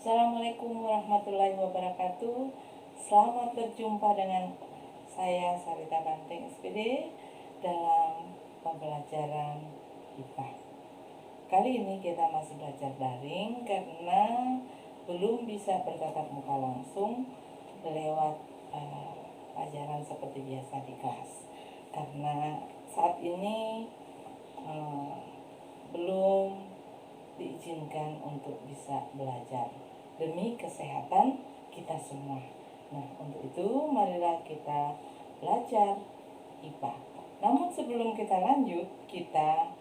Assalamualaikum warahmatullahi wabarakatuh. Selamat berjumpa dengan saya Sarita Banting SPD dalam pembelajaran IPA. Kali ini kita masih belajar daring karena belum bisa bertatap muka langsung lewat pelajaran seperti biasa di kelas. Karena saat ini belum diizinkan untuk bisa belajar demi kesehatan kita semua. Nah, untuk itu marilah kita belajar IPA. Namun sebelum kita lanjut, kita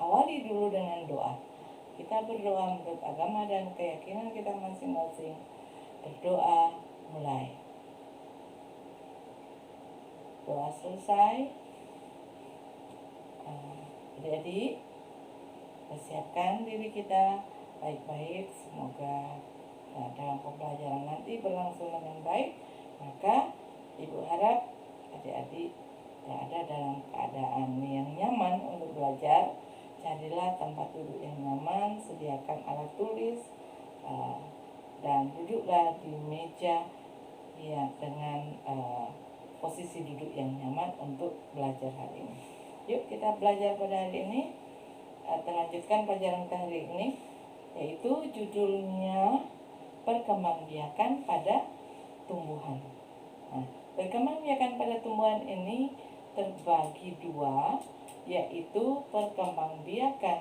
awali dulu dengan doa. Kita berdoa menurut agama dan keyakinan kita masing-masing. Berdoa mulai. Doa selesai. Adik-adik, persiapkan diri kita baik-baik, semoga dalam pembelajaran nanti berlangsung dengan baik. Maka Ibu harap adik-adik berada dalam keadaan yang nyaman untuk belajar. Carilah tempat duduk yang nyaman, sediakan alat tulis, dan duduklah di meja ya dengan posisi duduk yang nyaman untuk belajar hari ini. Yuk kita belajar pada hari ini. Terlanjutkan pelajaran ke hari ini, yaitu judulnya perkembangbiakan pada tumbuhan. Nah, perkembangbiakan pada tumbuhan ini terbagi dua, yaitu perkembangbiakan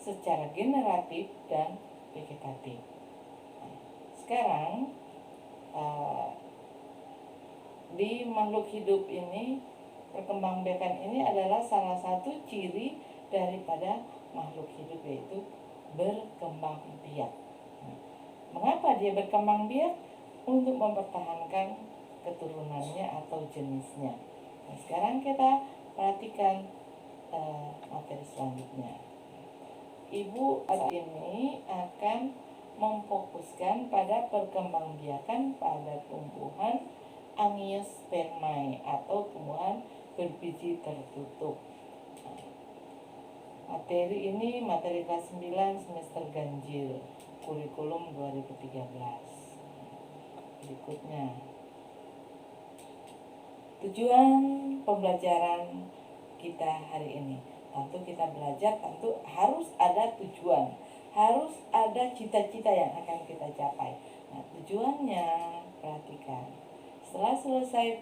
secara generatif dan vegetatif. Nah, sekarang di makhluk hidup ini, perkembangbiakan ini adalah salah satu ciri daripada makhluk hidup, yaitu berkembang biak. Nah, mengapa dia berkembang biak? Untuk mempertahankan keturunannya atau jenisnya. Nah, sekarang kita perhatikan materi selanjutnya. Ibu ini akan memfokuskan pada perkembangbiakan pada tumbuhan Angiospermae atau tumbuhan berbiji tertutup. Materi ini materi kelas 9 semester ganjil kurikulum 2013. Berikutnya, tujuan pembelajaran kita hari ini. Tentu kita belajar, tentu harus ada tujuan, harus ada cita-cita yang akan kita capai. Nah, tujuannya perhatikan. Setelah selesai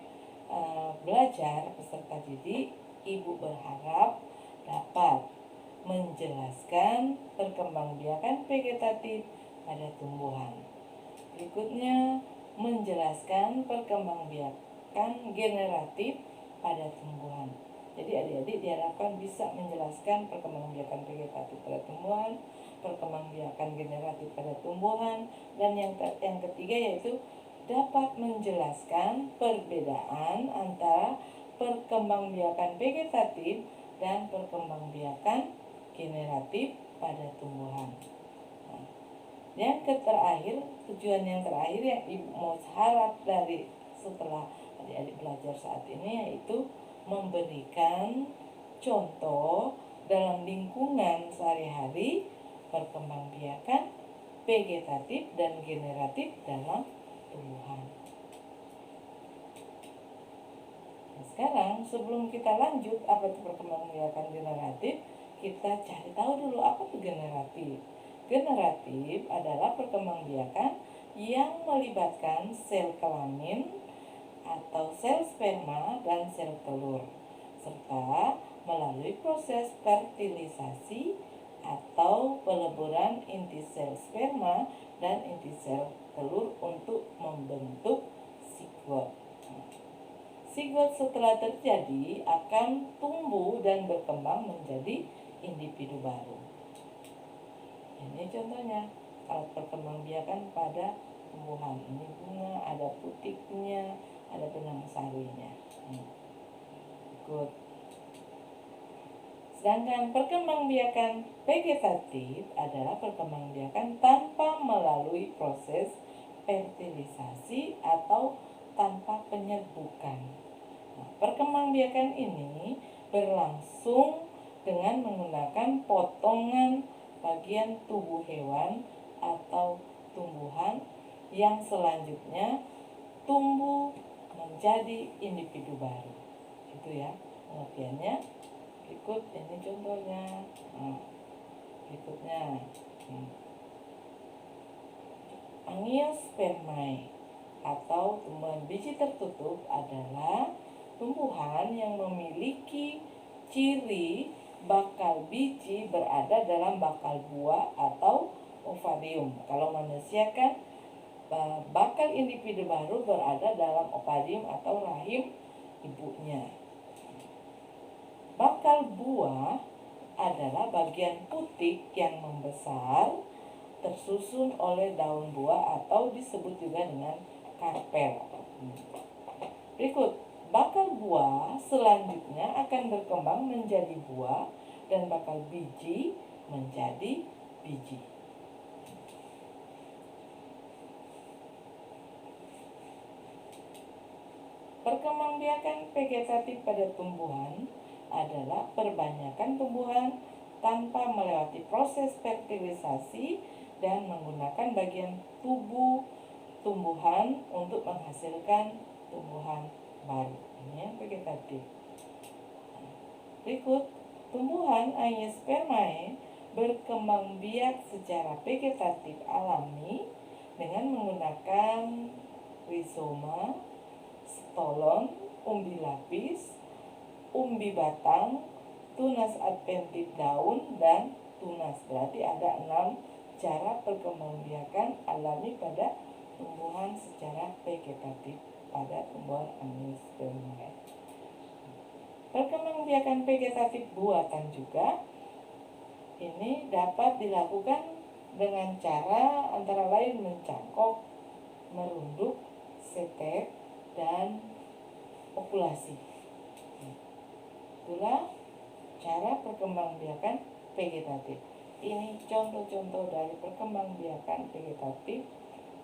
belajar peserta didik, Ibu berharap dapat menjelaskan perkembangbiakan vegetatif pada tumbuhan. Berikutnya, menjelaskan perkembangbiakan generatif pada tumbuhan. Jadi adik-adik diharapkan bisa menjelaskan perkembangbiakan vegetatif pada tumbuhan, perkembangbiakan generatif pada tumbuhan, dan yang ketiga yaitu dapat menjelaskan perbedaan antara perkembangbiakan vegetatif dan perkembangbiakan generatif pada tumbuhan. Nah, yang terakhir, tujuan yang terakhir yang Ibu mau harap dari setelah adik-adik belajar saat ini, yaitu memberikan contoh dalam lingkungan sehari-hari perkembangbiakan vegetatif dan generatif dalam tumbuhan. Nah, sekarang sebelum kita lanjut apa itu perkembangbiakan generatif, kita cari tahu dulu apa itu generatif. Generatif adalah perkembangbiakan yang melibatkan sel kelamin atau sel sperma dan sel telur, serta melalui proses fertilisasi atau peleburan inti sel sperma dan inti sel telur untuk membentuk zigot. Zigot setelah terjadi akan tumbuh dan berkembang menjadi individu baru. Ini contohnya alat perkembangbiakan pada tumbuhan. Ini bunga, ada putiknya, ada benang sarinya. Ikut. Sedangkan perkembangbiakan vegetatif adalah perkembangbiakan tanpa melalui proses fertilisasi atau tanpa penyerbukan. Nah, perkembangbiakan ini berlangsung dengan menggunakan potongan bagian tubuh hewan atau tumbuhan yang selanjutnya tumbuh menjadi individu baru. Itu ya pengertiannya. Berikut ini contohnya. Berikutnya Angiospermae atau tumbuhan biji tertutup adalah tumbuhan yang memiliki ciri bakal biji berada dalam bakal buah atau ovarium. Kalau manusia kan bakal individu baru berada dalam ovarium atau rahim ibunya. Bakal buah adalah bagian putik yang membesar tersusun oleh daun buah atau disebut juga dengan karpel. Berikut, bakal buah selanjutnya akan berkembang menjadi buah dan bakal biji menjadi biji. Perkembangbiakan vegetatif pada tumbuhan adalah perbanyakan tumbuhan tanpa melewati proses fertilisasi dan menggunakan bagian tubuh tumbuhan untuk menghasilkan tumbuhan baru. Ini yang vegetatif. Berikut, tumbuhan Angiospermae berkembang biak secara vegetatif alami dengan menggunakan rizoma, stolon, umbi lapis, umbi batang, tunas adventif daun, dan tunas. Berarti ada 6 cara perkembangbiakan alami pada tumbuhan secara vegetatif pada tumbuhan Angiospermae. Perkembangbiakan vegetatif buatan juga ini dapat dilakukan dengan cara antara lain mencangkok, merunduk, setek, dan okulasi. Itulah cara perkembangbiakan vegetatif. Ini contoh-contoh dari perkembangbiakan vegetatif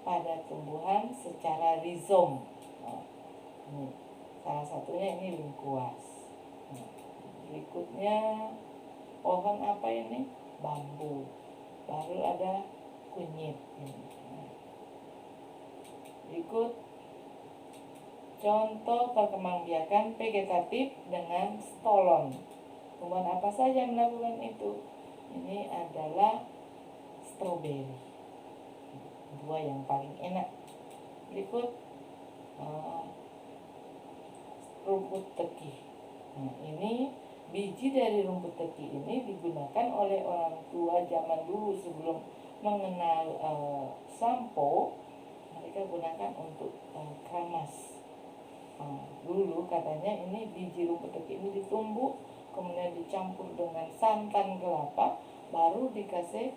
pada tumbuhan secara rizom. Ini salah satunya ini lingkuas. Berikutnya pohon apa ini? Bambu. Baru ada kunyit. Berikut contoh perkembangbiakan vegetatif dengan stolon. Tumbuhan apa saja yang melakukan itu? Ini adalah stroberi, buah yang paling enak. Berikut rumput teki. Ini biji dari rumput teki ini digunakan oleh orang tua zaman dulu sebelum mengenal sampo. Mereka gunakan untuk keramas. Dulu katanya ini biji rumput teki ini ditumbuk, kemudian dicampur dengan santan kelapa, baru dikasih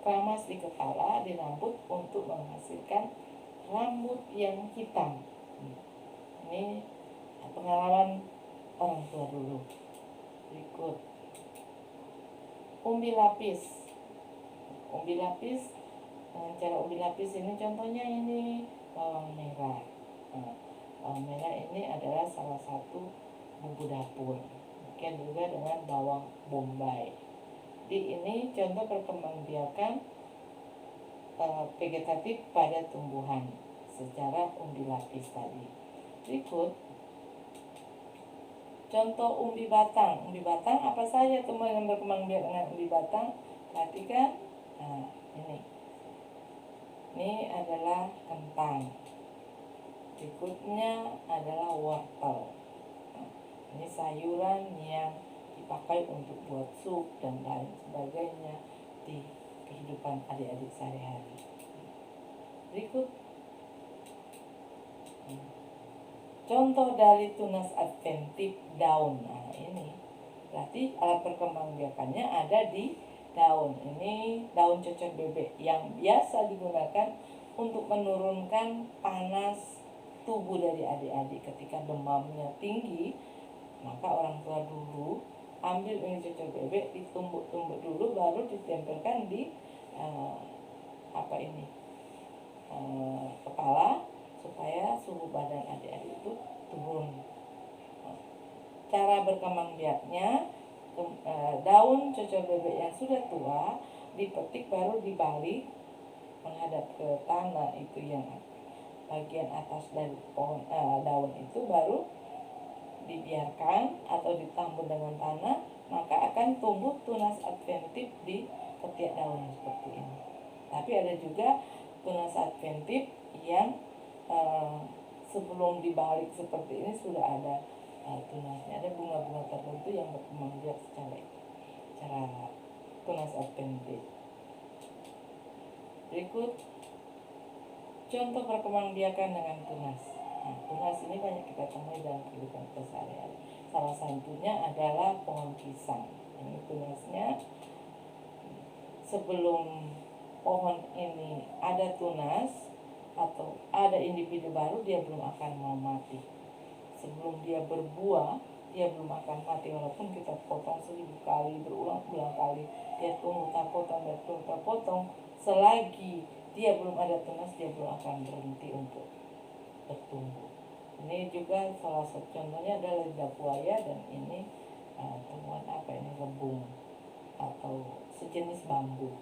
keramas di kepala, di rambut untuk menghasilkan rambut yang hitam. Ini pengalaman orang tua dulu. Berikut umbi lapis. Umbi lapis, dengan cara umbi lapis ini contohnya ini bawang merah. Bawang merah ini adalah salah satu bumbu dapur. Demikian juga dengan bawang bombay. Di ini contoh perkembangbiakan vegetatif pada tumbuhan secara umbi lapis tadi. Berikut contoh umbi batang. Umbi batang apa saja tumbuhan yang berkembang biak dengan umbi batang? Perhatikan. Ini adalah kentang. Berikutnya adalah wortel. Ini sayuran yang dipakai untuk buat sup dan lain sebagainya di kehidupan adik-adik sehari-hari. Berikut contoh dari tunas adventif daun. Ini berarti alat perkembangbiakannya ada di daun. Ini daun cocok bebek yang biasa digunakan untuk menurunkan panas tubuh dari adik-adik ketika demamnya tinggi. Maka orang tua dulu ambil ini cocok bebek, ditumbuk-tumbuk dulu, baru ditempelkan di kepala supaya suhu badan adik-adik itu turun. Cara berkembang biaknya, daun cocok bebek yang sudah tua dipetik baru dibalik menghadap ke tanah itu yang bagian atas dari pohon daun itu baru dibiarkan atau ditambur dengan tanah, maka akan tumbuh tunas adventif di ketiak daun seperti ini. Tapi ada juga tunas adventif yang sebelum dibalik seperti ini sudah ada tunasnya. Ada bunga-bunga tertentu yang berkembang biak secara tunas adventif. Berikut contoh perkembangbiakan dengan tunas. Nah, tunas ini banyak kita temui dalam kehidupan kita sehari-hari. Salah satunya adalah pohon pisang. Ini tunasnya, sebelum pohon ini ada tunas atau ada individu baru, dia belum akan mau mati. Sebelum dia berbuah, dia belum akan mati, walaupun kita potong 1000 kali, berulang-ulang kali, dia tumbuh, tak potong, dan tumbuh, tak potong. Selagi dia belum ada tunas, dia belum akan berhenti untuk bertumbuh. Ini juga salah satu contohnya adalah lidah buaya, dan ini tumbuhan apa ini, rebung atau sejenis bambu.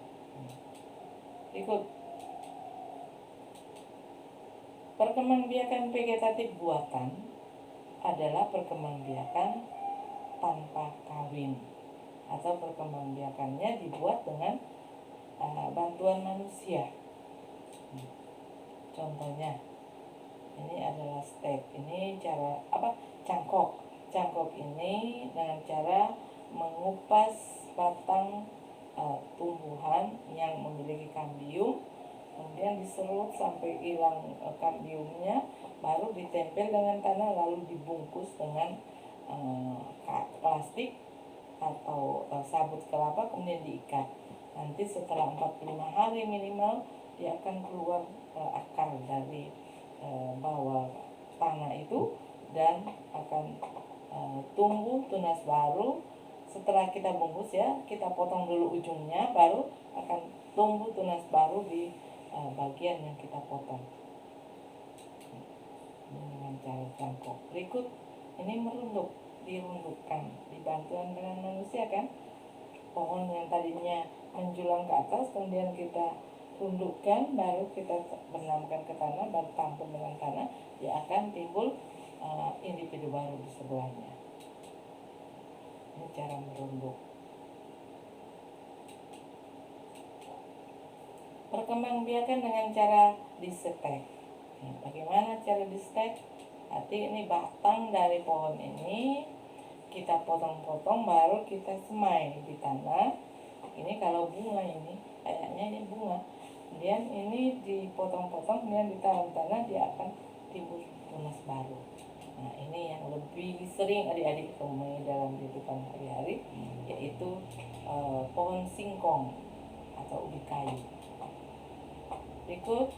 Ikut perkembangbiakan vegetatif buatan adalah perkembangbiakan tanpa kawin, atau perkembangbiakannya dibuat dengan bantuan manusia. Contohnya ini adalah stek. Ini cara cangkok. Cangkok ini dengan cara mengupas batang tumbuhan yang memiliki kambium, kemudian diserut sampai hilang kambiumnya, baru ditempel dengan tanah, lalu dibungkus dengan plastik atau sabut kelapa, kemudian diikat. Nanti setelah 45 hari minimal, dia akan keluar akar dari bawah tanah itu, dan akan tumbuh tunas baru. Setelah kita bungkus ya, kita potong dulu ujungnya, baru akan tumbuh tunas baru di bagian yang kita potong. Ini dengan cara cangkok. Berikut ini dirundukkan, dibantuan dengan manusia kan. Pohon yang tadinya menjulang ke atas, kemudian kita tundukkan, baru kita benamkan ke tanah, baru tampung dengan tanah, dia akan timbul individu baru di sebelahnya. Ini cara merunduk. Perkembangbiakan dengan cara distek. Nah, bagaimana cara distek? Arti ini batang dari pohon ini kita potong-potong, baru kita semai di tanah. Ini kalau bunga, ini kayaknya ini bunga, kemudian ini dipotong-potong, kemudian ditanam tanah, dia akan timbul tunas baru. Nah, ini yang lebih sering adik-adik temui dalam kehidupan hari-hari, yaitu pohon singkong atau ubi kayu. Berikut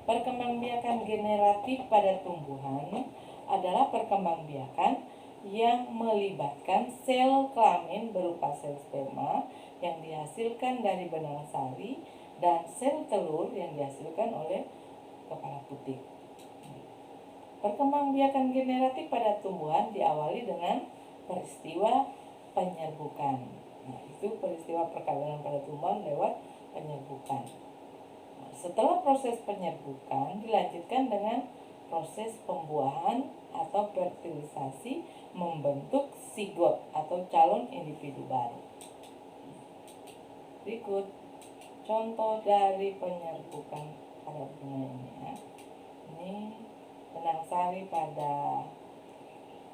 perkembangbiakan generatif pada tumbuhan adalah perkembangbiakan yang melibatkan sel kelamin berupa sel sperma yang dihasilkan dari benang sari dan sel telur yang dihasilkan oleh kepala putih. Perkembangbiakan generatif pada tumbuhan diawali dengan peristiwa penyerbukan. Nah, itu peristiwa perkawinan pada tumbuhan lewat penyerbukan. Nah, setelah proses penyerbukan dilanjutkan dengan proses pembuahan atau fertilisasi, membentuk sigot atau calon individu baru. Berikut contoh dari penyerbukan pada bunga ini ya. Ini benang sari pada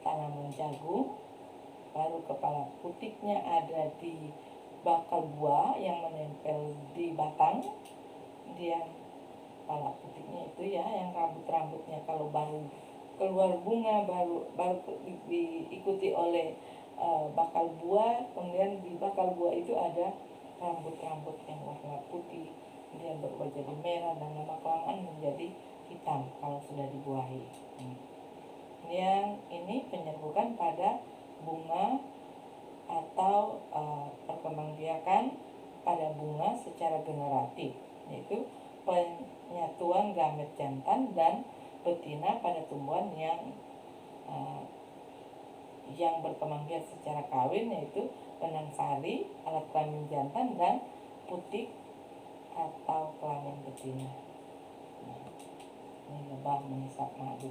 tanaman jagung, baru kepala putiknya ada di bakal buah yang menempel di batang. Kemudian kepala putiknya itu ya, yang rambut-rambutnya kalau baru keluar bunga baru diikuti oleh bakal buah. Kemudian di bakal buah itu ada rambut-rambut yang warna putih, kemudian berubah jadi merah, dan lama-kelamaan menjadi hitam kalau sudah dibuahi. Yang ini penyerbukan pada bunga atau perkembangbiakan pada bunga secara generatif, yaitu penyatuan gamet jantan dan betina pada tumbuhan yang berkembang biak secara kawin, yaitu benang sari, alat kelamin jantan, dan putik atau kelamin betina. Nah, ini lebah menghisap madu.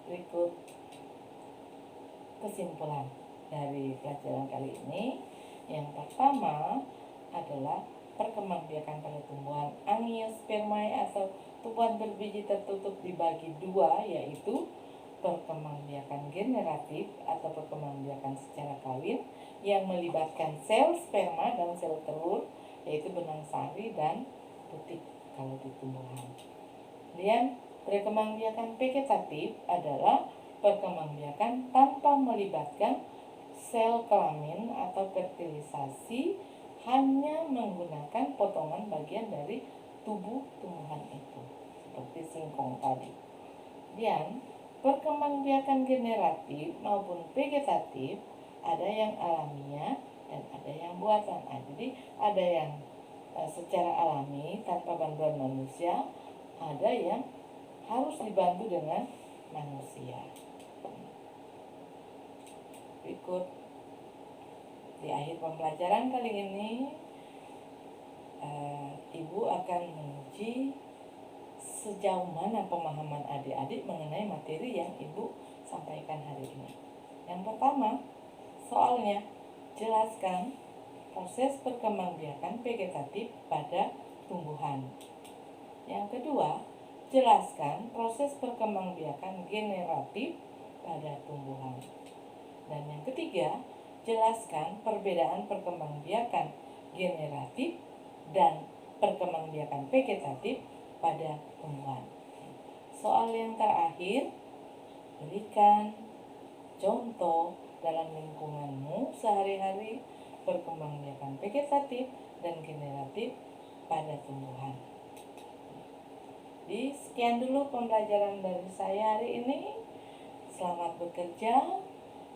Berikut kesimpulan dari pelajaran kali ini. Yang pertama adalah perkembangbiakan pada tumbuhan Angiospermae atau tumbuhan berbiji tertutup dibagi dua, yaitu perkembangbiakan generatif atau perkembangbiakan secara kawin yang melibatkan sel sperma dan sel telur, yaitu benang sari dan putik kalau di tumbuhan. Kemudian perkembangbiakan vegetatif adalah perkembangbiakan tanpa melibatkan sel kelamin atau fertilisasi, hanya menggunakan potongan bagian dari tubuh tumbuhan itu, seperti singkong tadi. Kemudian perkembangbiakan generatif maupun vegetatif ada yang alamiah dan ada yang buatan. Jadi ada yang secara alami tanpa bantuan manusia, ada yang harus dibantu dengan manusia. Berikut di akhir pembelajaran kali ini, Ibu akan menguji sejauh mana pemahaman adik-adik mengenai materi yang Ibu sampaikan hari ini. Yang pertama, soalnya jelaskan proses perkembangbiakan vegetatif pada tumbuhan. Yang kedua, jelaskan proses perkembangbiakan generatif pada tumbuhan. Dan yang ketiga, jelaskan perbedaan perkembangbiakan generatif dan perkembangbiakan vegetatif pada tumbuhan. Soal yang terakhir, berikan contoh dalam lingkunganmu sehari-hari perkembangbiakan vegetatif dan generatif pada tumbuhan. Jadi sekian dulu pembelajaran dari saya hari ini. Selamat bekerja,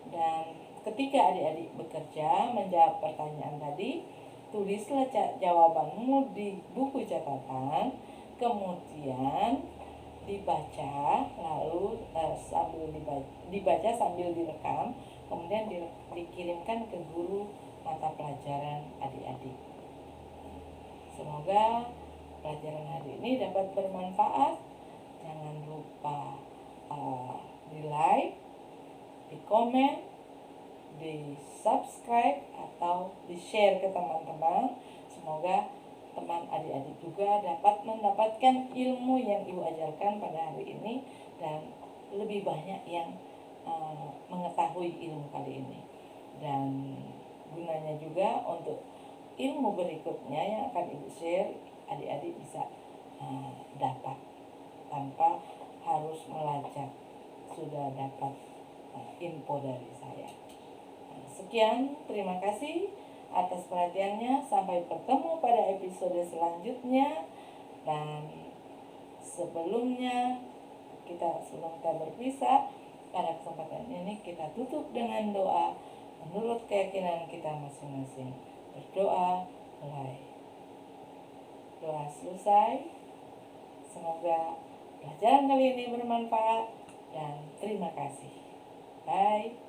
dan ketika adik-adik bekerja menjawab pertanyaan tadi, tulislah jawabanmu di buku catatan, kemudian dibaca, lalu sambil dibaca sambil direkam, kemudian dikirimkan ke guru mata pelajaran adik-adik. Semoga pelajaran hari ini dapat bermanfaat. Jangan lupa di like, di komen, di subscribe atau di share ke teman-teman. Semoga teman adik-adik juga dapat mendapatkan ilmu yang Ibu ajarkan pada hari ini dan lebih banyak yang mengetahui ilmu kali ini. Dan gunanya juga untuk ilmu berikutnya yang akan Ibu share, adik-adik bisa dapat tanpa harus melacak, sudah dapat info dari saya. Sekian, terima kasih atas perhatiannya. Sampai bertemu pada episode selanjutnya. Dan sebelum kita berpisah, pada kesempatan ini kita tutup dengan doa menurut keyakinan kita masing-masing. Berdoa mulai. Doa selesai. Semoga pelajaran kali ini bermanfaat dan terima kasih. Bye.